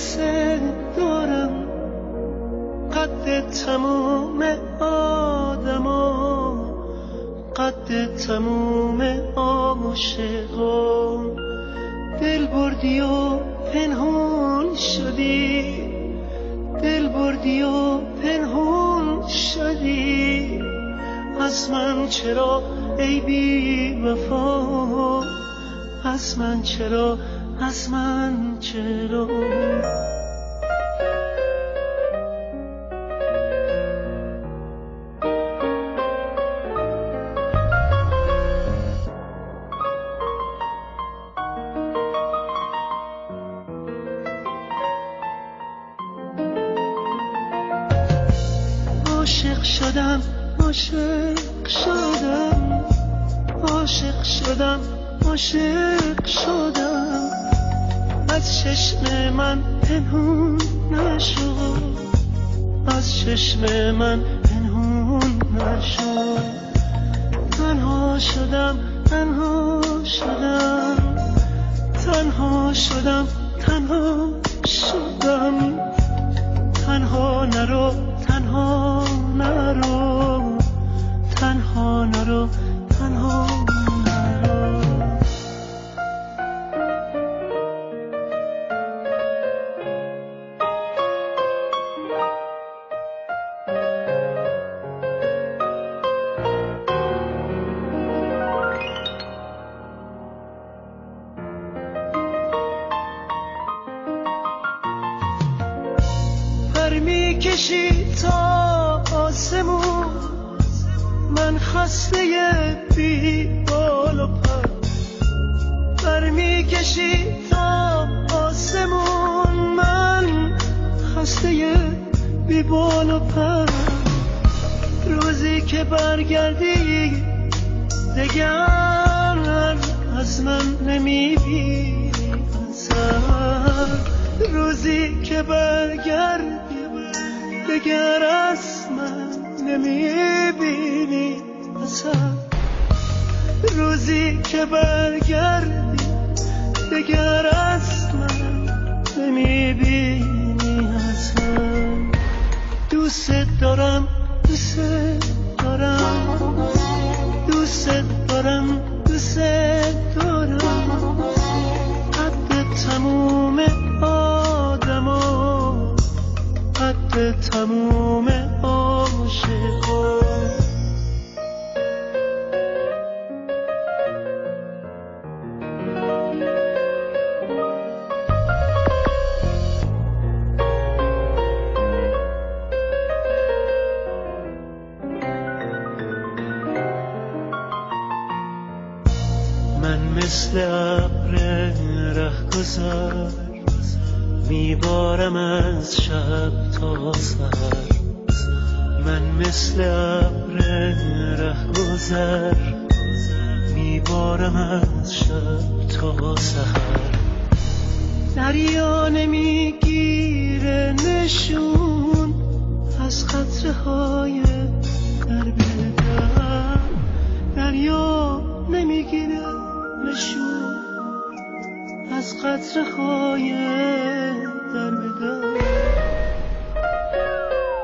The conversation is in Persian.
دوست دارم، قد تموم آدما، قد تموم عاشقان. دل بردی و پنهون شدی، دل بردی و پنهون شدی از من. چرا ای بی وفا، از من چرا، از من چرا؟ عاشق شدم، عاشق شدم، عاشق شدم، عاشق شدم. از چشم من پنهون نشد، از چشم من پنهون نشد. تنها شدم، تنها شدم، تنها شدم، تنها شدم. تنها نرو، تنها نرو، تنها نرو، تنها نرو. پر می کشی تا آسمون، من خسته بی بال و پر. پر می کشی تا آسمون، من خسته بی بال و پر. روزی که برگردی دگر از من نمیبینی اثر. روزی که برگردی دگر از من نمیبینی اثر. روزی که برگردی دگر از من نمیبینی اثر. دوست دارم، دوست دارم، دوست دارم، دوست دارم. قد تموم آدما، قد تموم عاشقان. من مثل ابر رهگذر میبارم از شب تا سحر. من مثل ابر رهگذر میبارم از شب تا سحر. دریا نمیگیره نشون از قطره های در بدر. دریا نمیگیره نشون از قطره های در بدر.